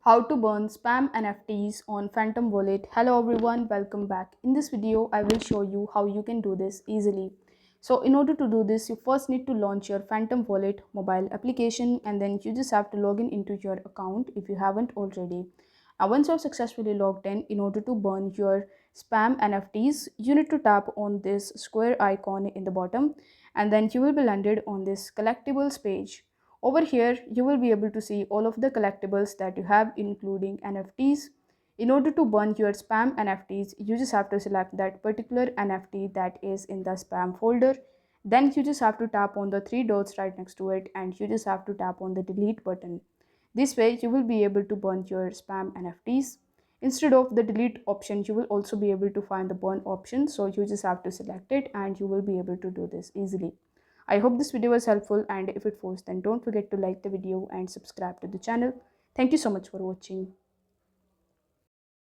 How to burn spam NFTs on Phantom Wallet. Hello everyone, welcome back. In this video, I will show you how you can do this easily. So in order to do this, you first need to launch your Phantom Wallet mobile application and then you just have to log into your account if you haven't already. Now once you have successfully logged in order to burn your spam NFTs, you need to tap on this square icon in the bottom and then you will be landed on this collectibles page. Over here, you will be able to see all of the collectibles that you have, including NFTs. In order to burn your spam NFTs, you just have to select that particular NFT that is in the spam folder. Then you just have to tap on the three dots right next to it and you just have to tap on the delete button. This way, you will be able to burn your spam NFTs. Instead of the delete option, you will also be able to find the burn option. So you just have to select it and you will be able to do this easily. I hope this video was helpful, and if it was, then don't forget to like the video and subscribe to the channel. Thank you so much for watching.